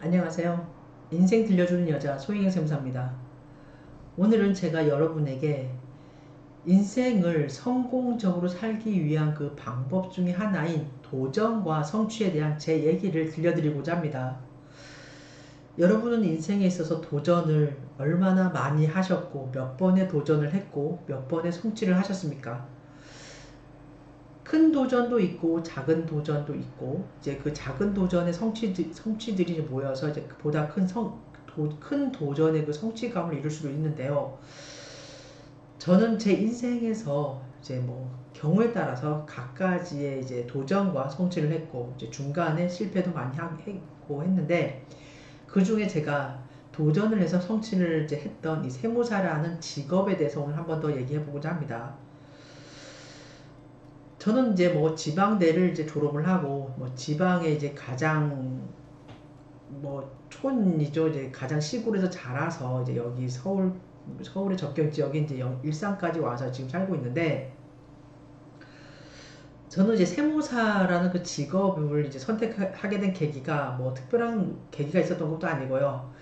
안녕하세요. 인생 들려주는 여자 소희경 쌤사입니다. 오늘은 제가 여러분에게 인생을 성공적으로 살기 위한 그 방법 중에 하나인 도전과 성취에 대한 제 얘기를 들려드리고자 합니다. 여러분은 인생에 있어서 도전을 얼마나 많이 하셨고 몇 번의 도전을 했고 몇 번의 성취를 하셨습니까? 큰 도전도 있고 작은 도전도 있고 이제 그 작은 도전의 성취들이 모여서 이제 보다 큰 도전의 그 성취감을 이룰 수도 있는데요. 저는 제 인생에서 이제 뭐 경우에 따라서 각가지의 이제 도전과 성취를 했고 이제 중간에 실패도 많이 했고 했는데 그 중에 제가 도전을 해서 성취를 이제 했던 이 세무사라는 직업에 대해서 오늘 한번 더 얘기해 보고자 합니다. 저는 이제 뭐 지방대를 이제 졸업을 하고 뭐 지방에 이제 가장 뭐 촌이죠. 이제 가장 시골에서 자라서 이제 여기 서울의 접경 지역인 이제 일산까지 와서 지금 살고 있는데 저는 이제 세무사라는 그 직업을 이제 선택하게 된 계기가 뭐 특별한 계기가 있었던 것도 아니고요.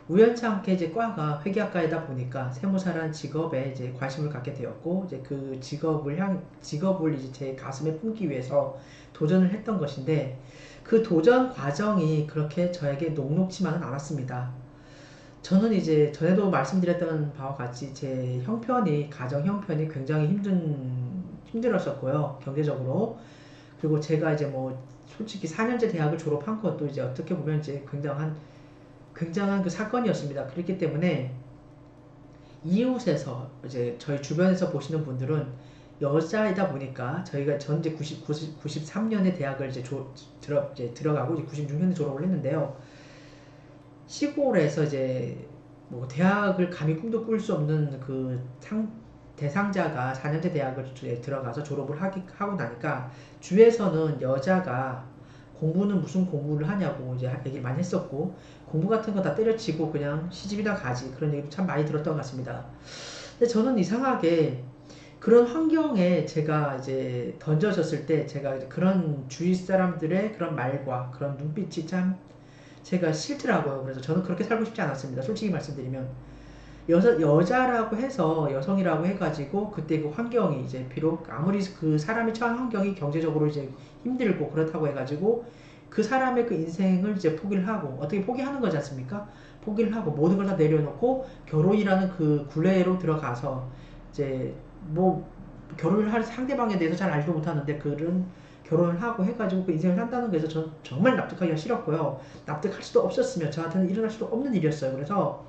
우연치 않게 이제 과가 회계학과이다 보니까 세무사라는 직업에 이제 관심을 갖게 되었고 이제 그 직업을 이제 제 가슴에 품기 위해서 도전을 했던 것인데 그 도전 과정이 그렇게 저에게 녹록지만은 않았습니다. 저는 이제 전에도 말씀드렸던 바와 같이 제 가정 형편이 굉장히 힘들었었고요. 경제적으로. 그리고 제가 이제 뭐 솔직히 4년제 대학을 졸업한 것도 이제 어떻게 보면 이제 굉장한 그 사건이었습니다. 그렇기 때문에 이웃에서 이제 저희 주변에서 보시는 분들은 여자이다 보니까 저희가 전 이제 93년에 대학을 이제 들어가고 이제 96년에 졸업을 했는데요. 시골에서 이제 뭐 대학을 감히 꿈도 꿀 수 없는 그 대상자가 4년제 대학을 들어가서 졸업을 하고 나니까 주위에서는 여자가 공부는 무슨 공부를 하냐고 이제 얘기를 많이 했었고 공부 같은 거 다 때려치고 그냥 시집이나 가지 그런 얘기도 참 많이 들었던 것 같습니다. 근데 저는 이상하게 그런 환경에 제가 이제 던져졌을 때 제가 이제 그런 주위 사람들의 그런 말과 그런 눈빛이 참 제가 싫더라고요. 그래서 저는 그렇게 살고 싶지 않았습니다. 솔직히 말씀드리면 여자라고 해서 여성이라고 해가지고 그때 그 환경이 이제 비록 아무리 그 사람이 처한 환경이 경제적으로 이제 힘들고 그렇다고 해가지고 그 사람의 그 인생을 이제 포기를 하고 어떻게 포기하는 거지 않습니까? 포기를 하고 모든 걸 다 내려놓고 결혼이라는 그 굴레로 들어가서 이제 뭐 결혼을 할 상대방에 대해서 잘 알지도 못하는데 그런 결혼을 하고 해가지고 그 인생을 산다는 거에서 저는 정말 납득하기가 싫었고요. 납득할 수도 없었으며 저한테는 일어날 수도 없는 일이었어요. 그래서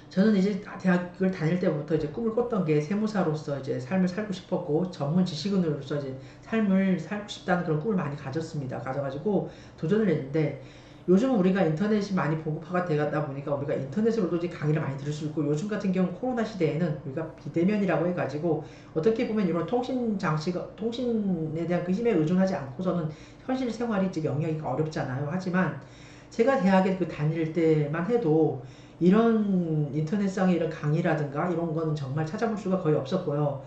저는 이제 대학을 다닐 때부터 이제 꿈을 꿨던 게 세무사로서 이제 삶을 살고 싶었고 전문 지식인으로서 이제 삶을 살고 싶다는 그런 꿈을 많이 가져가지고 도전을 했는데 요즘은 우리가 인터넷이 많이 보급화가 되다 보니까 우리가 인터넷으로도 이제 강의를 많이 들을 수 있고 요즘 같은 경우 코로나 시대에는 우리가 비대면이라고 해가지고 어떻게 보면 이런 통신에 대한 그 힘에 의존하지 않고서는 현실 생활이 이제 영위하기가 어렵잖아요. 하지만 제가 대학에 그 다닐 때만 해도 이런 인터넷상의 이런 강의라든가 이런 거는 정말 찾아볼 수가 거의 없었고요.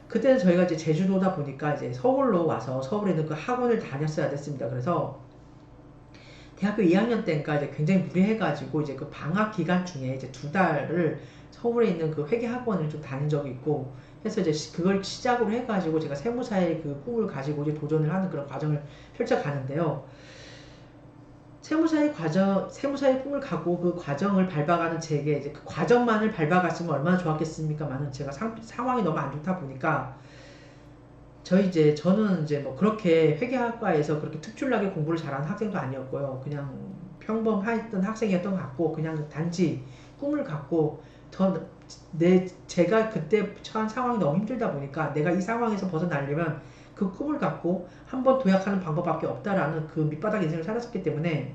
그때는 저희가 이제 제주도다 보니까 이제 서울로 와서 서울에는 그 학원을 다녔어야 됐습니다. 그래서 대학교 2학년 때니까 이제 굉장히 무리해가지고 이제 그 방학 기간 중에 이제 2달을 서울에 있는 그 회계 학원을 좀 다닌 적이 있고 해서 이제 그걸 시작으로 해가지고 제가 세무사의 그 꿈을 가지고 이제 도전을 하는 그런 과정을 펼쳐가는데요. 세무사의 꿈을 갖고 그 과정을 밟아가는 제게 이제 그 과정만을 밟아갔으면 얼마나 좋았겠습니까만은 제가 상황이 너무 안 좋다 보니까 저는 이제 뭐 그렇게 회계학과에서 그렇게 특출나게 공부를 잘하는 학생도 아니었고요. 그냥 평범했던 학생이었던 것 같고 그냥 단지 꿈을 갖고 제가 그때 처한 상황이 너무 힘들다 보니까 내가 이 상황에서 벗어나려면 그 꿈을 갖고 한번 도약하는 방법밖에 없다라는 그 밑바닥 인생을 살았었기 때문에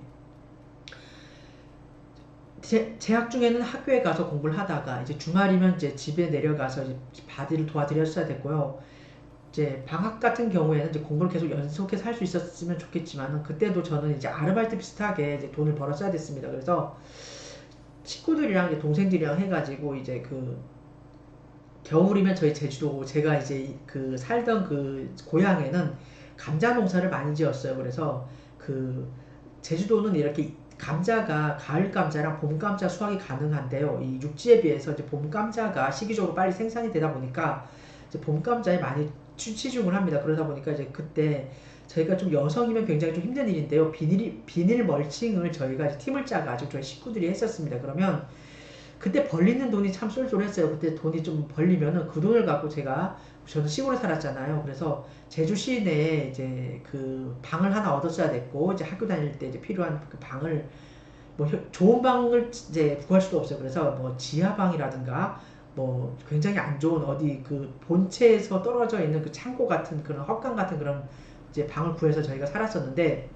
재학 중에는 학교에 가서 공부를 하다가 이제 주말이면 이제 집에 내려가서 이제 바디를 도와드렸어야 됐고요. 이제 방학 같은 경우에는 이제 공부를 계속 연속해서 할 수 있었으면 좋겠지만은 그때도 저는 이제 아르바이트 비슷하게 이제 돈을 벌었어야 됐습니다. 그래서 친구들이랑 이제 동생들이랑 해가지고 이제 그 겨울이면 저희 제주도 제가 이제 그 살던 그 고향에는 감자 농사를 많이 지었어요. 그래서 그 제주도는 이렇게 감자가 가을 감자랑 봄 감자 수확이 가능한데요. 이 육지에 비해서 이제 봄 감자가 시기적으로 빨리 생산이 되다 보니까 이제 봄 감자에 많이 치중을 합니다. 그러다 보니까 이제 그때 저희가 좀 여성이면 굉장히 좀 힘든 일인데요. 비닐 멀칭을 저희가 이제 팀을 짜가지고 저희 식구들이 했었습니다. 그러면 그때 벌리는 돈이 참 쏠쏠했어요. 그때 돈이 좀 벌리면은 그 돈을 갖고 저는 시골에 살았잖아요. 그래서 제주 시내에 이제 그 방을 하나 얻었어야 됐고, 이제 학교 다닐 때 이제 필요한 그 방을, 뭐 좋은 방을 이제 구할 수도 없어요. 그래서 뭐 지하방이라든가 뭐 굉장히 안 좋은 어디 그 본체에서 떨어져 있는 그 창고 같은 그런 헛강 같은 그런 이제 방을 구해서 저희가 살았었는데,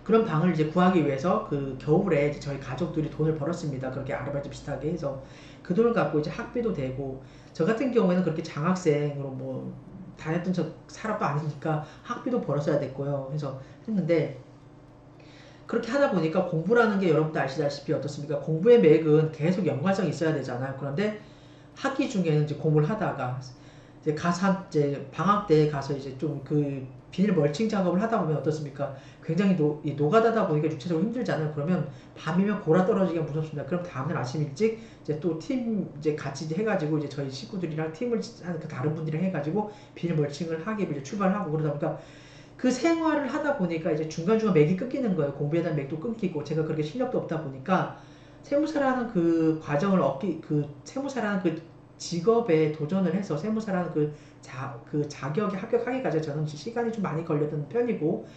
그런 방을 이제 구하기 위해서 그 겨울에 이제 저희 가족들이 돈을 벌었습니다. 그렇게 아르바이트 비슷하게 해서 그 돈을 갖고 이제 학비도 되고, 저 같은 경우에는 그렇게 장학생으로 뭐 다녔던 저 사람도 아니니까 학비도 벌었어야 됐고요. 그래서 했는데, 그렇게 하다 보니까 공부라는 게 여러분도 아시다시피 어떻습니까? 공부의 맥은 계속 연관성이 있어야 되잖아요. 그런데 학기 중에는 이제 공부를 하다가 이제 이제 방학 때 가서 이제 좀 그 비닐 멀칭 작업을 하다 보면 어떻습니까? 굉장히 이 노가다다 보니까 육체적으로 힘들잖아요. 그러면 밤이면 골아 떨어지기가 무섭습니다. 그럼 다음날 아침 일찍 이제 또 팀 이제 같이 해가지고 이제 저희 식구들이랑 팀을 한 그 다른 분들이랑 해가지고 비닐 멀칭을 하기 위해 출발하고, 그러다 보니까 그 생활을 하다 보니까 이제 중간중간 맥이 끊기는 거예요. 공부에 대한 맥도 끊기고, 제가 그렇게 실력도 없다 보니까 세무사라는 그 과정을 그 세무사라는 그 직업에 도전을 해서 세무사라는 그 자격에 합격하기까지 저는 시간이 좀 많이 걸렸던 편이고,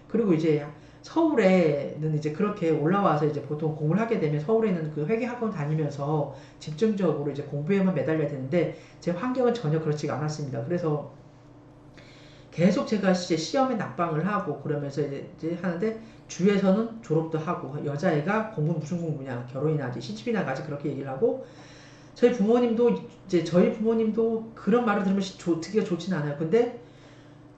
그리고 이제 서울에는 이제 그렇게 올라와서 이제 보통 공부를 하게 되면 서울에는 그 회계학원 다니면서 집중적으로 이제 공부에만 매달려야 되는데, 제 환경은 전혀 그렇지가 않았습니다. 그래서 계속 제가 이제 시험에 낙방을 하고 그러면서 이제 하는데, 주에서는 졸업도 하고, 여자애가 공부 무슨 공부냐, 결혼이나 이제 시집이나 가지, 그렇게 얘기를 하고, 저희 부모님도 그런 말을 들으면 듣기가 좋진 않아요. 근데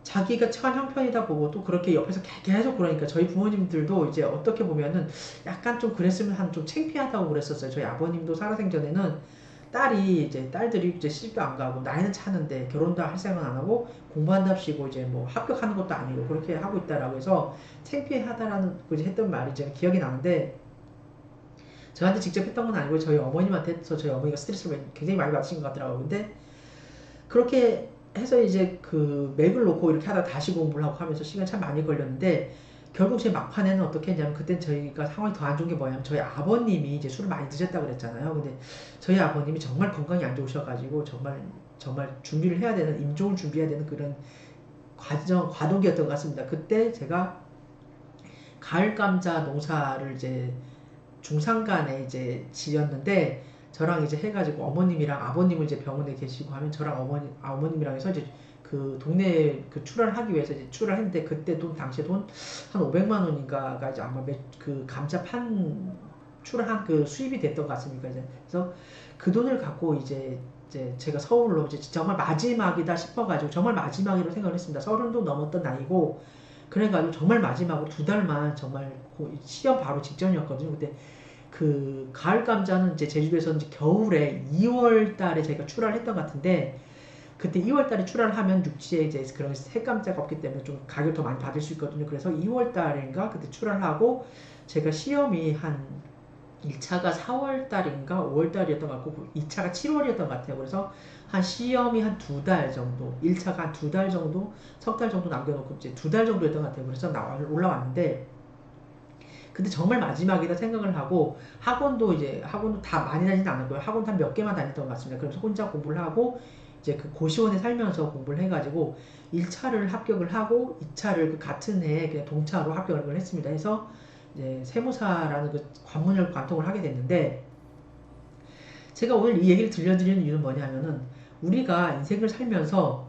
자기가 처한 형편이다 보고 또 그렇게 옆에서 계속 그러니까 저희 부모님들도 이제 어떻게 보면은 약간 좀 그랬으면 좀 창피하다고 그랬었어요. 저희 아버님도 살아생전에는 딸들이 이제 시집도 안 가고 나이는 차는데 결혼도 할 생각 안 하고 공부한답시고 이제 뭐 합격하는 것도 아니고 그렇게 하고 있다라고 해서 창피하다라는 그 했던 말이 제가 기억이 나는데, 저한테 직접 했던 건 아니고 저희 어머님한테 해서 저희 어머니가 스트레스를 굉장히 많이 받으신 것 같더라고요. 근데 그렇게 해서 이제 그 맥을 놓고 이렇게 하다 다시 공부를 하고 하면서 시간 참 많이 걸렸는데, 결국 제 막판에는 어떻게 했냐면, 그땐 저희가 상황이 더 안 좋은 게 뭐냐면 저희 아버님이 이제 술을 많이 드셨다고 그랬잖아요. 근데 저희 아버님이 정말 건강이 안 좋으셔가지고 정말 준비를 해야 되는, 임종을 준비해야 되는 그런 과도기였던 것 같습니다. 그때 제가 가을 감자 농사를 이제 중산간에 이제 지었는데, 저랑 이제 해가지고 어머님이랑 아버님은 이제 병원에 계시고 하면 저랑 어머님이랑 해서 이제 그 동네 그 출하를 하기 위해서 이제 출하를 했는데, 그때 당시에 돈 한 500만 원인가가 이제 아마 그 감자 출하한 그 수입이 됐던 것 같습니다. 그래서 그 돈을 갖고 이제 제가 서울로 이제 정말 마지막이다 싶어가지고, 정말 마지막이라고 생각을 했습니다. 30도 넘었던 나이고, 그래가지고 정말 마지막으로 2달만, 정말 시험 바로 직전이었거든요. 그때 그 가을 감자는 이제 제주도에서는 이제 겨울에 2월 달에 제가 출하를 했던 것 같은데, 그때 2월 달에 출하를 하면 육지에 이제 그런 새감자가 없기 때문에 좀 가격 더 많이 받을 수 있거든요. 그래서 2월 달인가 그때 출하를 하고, 제가 시험이 한 1차가 4월 달인가 5월 달이었던 것 같고 2차가 7월이었던 것 같아요. 그래서 한 시험이 한 2달 정도, 1차가 한 2달 정도, 석 달 정도 남겨놓고 이제 2달 정도였던 것 같아요. 그래서 올라왔는데, 근데 정말 마지막이다 생각을 하고, 학원도 다 많이 다니진 않았고요. 학원도 한 몇 개만 다녔던 것 같습니다. 그래서 혼자 공부를 하고 이제 그 고시원에 살면서 공부를 해가지고 1차를 합격을 하고 2차를 그 같은 해에 그냥 동차로 합격을 했습니다. 해서 이제 세무사라는 그 관문을 관통을 하게 됐는데, 제가 오늘 이 얘기를 들려드리는 이유는 뭐냐면은, 우리가 인생을 살면서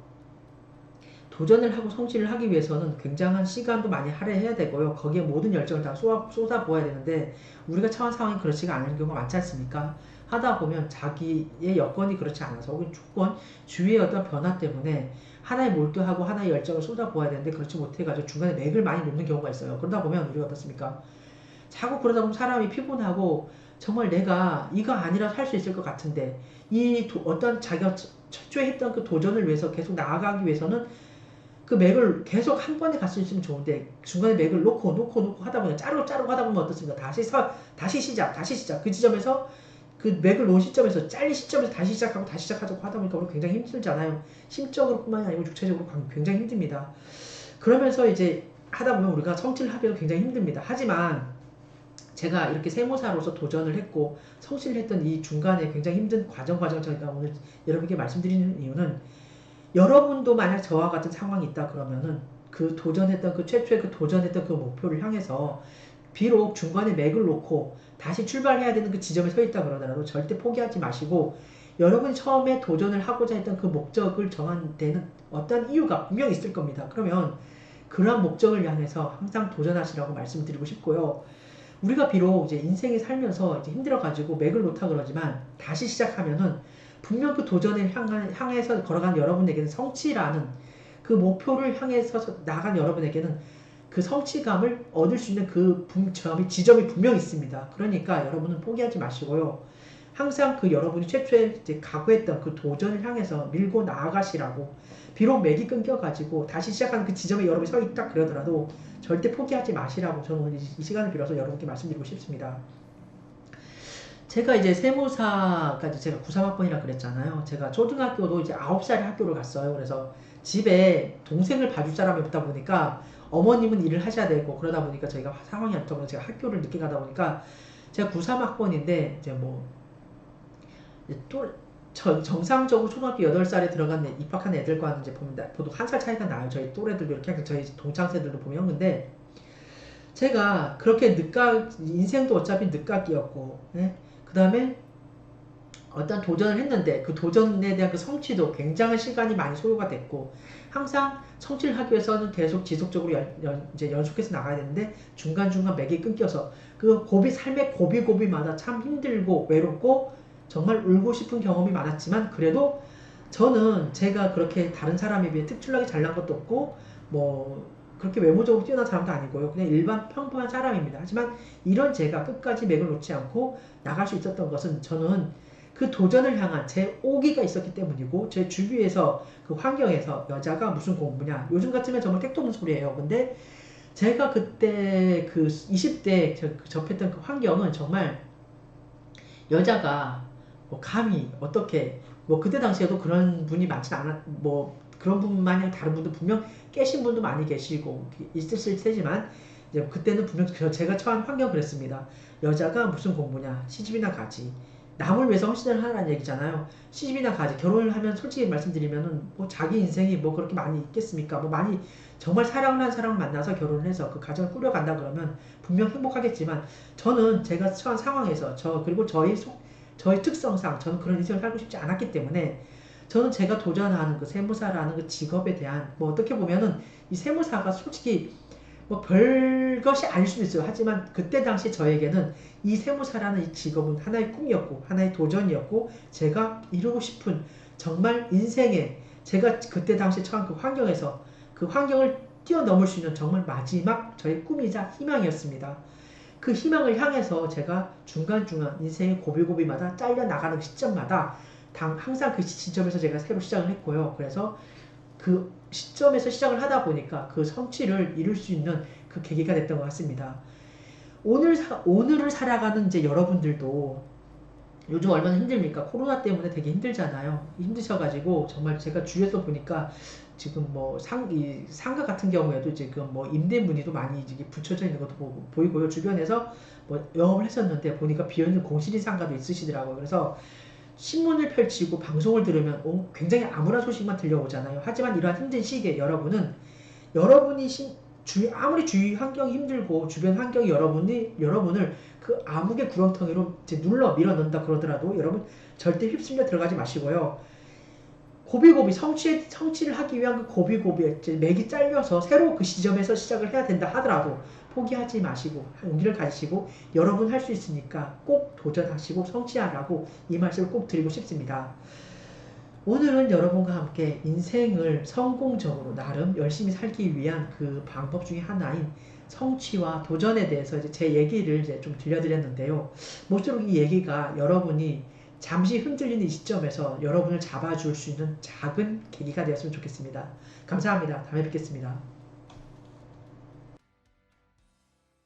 도전을 하고 성취를 하기 위해서는 굉장한 시간도 많이 할애해야 되고요. 거기에 모든 열정을 다 쏟아부어야 되는데, 우리가 처한 상황이 그렇지가 않은 경우가 많지 않습니까? 하다 보면 자기의 여건이 그렇지 않아서, 혹은 주위의 어떤 변화 때문에 하나에 몰두하고 하나의 열정을 쏟아부어야 되는데 그렇지 못해가지고 중간에 맥을 많이 놓는 경우가 있어요. 그러다 보면 우리가 어떻습니까? 자꾸 그러다 보면 사람이 피곤하고, 정말 내가 이거 아니라도 할 수 있을 것 같은데, 어떤 자기가 초조에 했던 그 도전을 위해서 계속 나아가기 위해서는 그 맥을 계속 한 번에 갈 수 있으면 좋은데 중간에 맥을 놓고 하다 보면 자르고 하다 보면 어떻습니까? 다시 시작. 그 지점에서 그 맥을 놓은 시점에서 잘린 시점에서 다시 시작하고 다시 시작하자고 하다 보니까 우리 굉장히 힘들잖아요. 심적으로뿐만이 아니고 육체적으로 굉장히 힘듭니다. 그러면서 이제 하다 보면 우리가 성취를 하기도 굉장히 힘듭니다. 하지만 제가 이렇게 세무사로서 도전을 했고 성취를 했던 이 중간에 굉장히 힘든 과정을 제가 오늘 여러분께 말씀드리는 이유는 여러분도 만약 저와 같은 상황이 있다 그러면은 그 도전했던 그 최초의 그 도전했던 그 목표를 향해서 비록 중간에 맥을 놓고 다시 출발해야 되는 그 지점에 서 있다 그러더라도 절대 포기하지 마시고 여러분이 처음에 도전을 하고자 했던 그 목적을 정한 데는 어떤 이유가 분명히 있을 겁니다. 그러면 그러한 목적을 향해서 항상 도전하시라고 말씀드리고 싶고요. 우리가 비록 이제 인생에 살면서 이제 힘들어가지고 맥을 놓다 그러지만 다시 시작하면은 분명 그 도전을 향해서 걸어간 여러분에게는 성취라는 그 목표를 향해서 나간 여러분에게는 그 성취감을 얻을 수 있는 그 지점이 분명히 있습니다. 그러니까 여러분은 포기하지 마시고요. 항상 그 여러분이 최초에 이제 각오했던 그 도전을 향해서 밀고 나아가시라고 비록 맥이 끊겨가지고 다시 시작하는 그 지점에 여러분이 서 있다 그러더라도 절대 포기하지 마시라고 저는 오늘 이 시간을 빌어서 여러분께 말씀드리고 싶습니다. 제가 이제 세무사까지 제가 93학번이라 그랬잖아요. 제가 초등학교도 이제 9살에 학교를 갔어요. 그래서 집에 동생을 봐줄 사람이 없다 보니까 어머님은 일을 하셔야 되고 그러다 보니까 저희가 상황이 안 좋아서 제가 학교를 늦게 가다 보니까 제가 93학번인데 이제 뭐 또 정상적으로 초등학교 8살에 들어간 입학한 애들과는 이제 보면 보통 한 살 차이가 나요. 저희 또래들도 이렇게 저희 동창생들도 보면. 근데 제가 그렇게 인생도 어차피 늦깎이였고, 예? 그 다음에 어떤 도전을 했는데 그 도전에 대한 그 성취도 굉장한 시간이 많이 소요가 됐고 항상 성취를 하기 위해서는 계속 지속적으로 이제 연속해서 나가야 되는데 중간중간 맥이 끊겨서 그 삶의 고비마다 참 힘들고 외롭고 정말 울고 싶은 경험이 많았지만 그래도 저는 제가 그렇게 다른 사람에 비해 특출나게 잘난 것도 없고 뭐 그렇게 외모적으로 뛰어난 사람도 아니고요. 그냥 일반 평범한 사람입니다. 하지만 이런 제가 끝까지 맥을 놓지 않고 나갈 수 있었던 것은 저는 그 도전을 향한 제 오기가 있었기 때문이고 제 주위에서 그 환경에서 여자가 무슨 공부냐 요즘 같으면 정말 택도 없는 소리예요. 근데 제가 그때 그 20대 접했던 그 환경은 정말 여자가 뭐 감히 어떻게 뭐 그때 당시에도 그런 분이 많진 않았 뭐 그런 분만이 아니라 다른 분도 분명 깨신 분도 많이 계시고 있으실 테지만 이제 그때는 분명 제가 처한 환경 그랬습니다. 여자가 무슨 공부냐 시집이나 가지 남을 위해서 헌신을 하라는 얘기잖아요. 시집이나 가지 결혼을 하면 솔직히 말씀드리면은 뭐 자기 인생이 뭐 그렇게 많이 있겠습니까? 뭐 많이 정말 사랑을 한 사람을 만나서 결혼을 해서 그 가정을 꾸려간다 그러면 분명 행복하겠지만 저는 제가 처한 상황에서 그리고 저희 특성상 저는 그런 인생을 살고 싶지 않았기 때문에 저는 제가 도전하는 그 세무사라는 그 직업에 대한 뭐 어떻게 보면은 이 세무사가 솔직히 뭐 별것이 아닐 수도 있어요. 하지만 그때 당시 저에게는 이 세무사라는 이 직업은 하나의 꿈이었고 하나의 도전이었고 제가 이루고 싶은 정말 인생에 제가 그때 당시 처한 그 환경에서 그 환경을 뛰어넘을 수 있는 정말 마지막 저의 꿈이자 희망이었습니다. 그 희망을 향해서 제가 중간중간 인생의 고비고비마다 잘려나가는 시점마다 항상 그 시점에서 제가 새로 시작을 했고요. 그래서 그 시점에서 시작을 하다 보니까 그 성취를 이룰 수 있는 그 계기가 됐던 것 같습니다. 오늘을 살아가는 이제 여러분들도 요즘 얼마나 힘듭니까? 코로나 때문에 되게 힘들잖아요. 힘드셔가지고 정말 제가 주위에서 보니까 지금 뭐 상가 같은 경우에도 지금 뭐 임대 문의도 많이 이제 붙여져 있는 것도 보이고요. 주변에서 뭐 영업을 했었는데 보니까 비어있는 공실인 상가도 있으시더라고요. 그래서 신문을 펼치고 방송을 들으면 굉장히 암울한 소식만 들려오잖아요. 하지만 이러한 힘든 시기에 여러분이 아무리 주위 환경이 힘들고 주변 환경이 여러분을 그 암흑의 구렁텅이로 이제 밀어 넣는다 그러더라도 여러분 절대 휩쓸려 들어가지 마시고요. 고비고비 성취를 하기 위한 그 고비고비에 맥이 잘려서 새로 그 시점에서 시작을 해야 된다 하더라도 포기하지 마시고 용기를 가지시고 여러분 할 수 있으니까 꼭 도전하시고 성취하라고 이 말씀을 꼭 드리고 싶습니다. 오늘은 여러분과 함께 인생을 성공적으로 나름 열심히 살기 위한 그 방법 중에 하나인 성취와 도전에 대해서 이제 제 얘기를 이제 좀 들려드렸는데요. 모쪼록 이 얘기가 여러분이 잠시 흔들리는 이 시점에서 여러분을 잡아줄 수 있는 작은 계기가 되었으면 좋겠습니다. 감사합니다. 다음에 뵙겠습니다.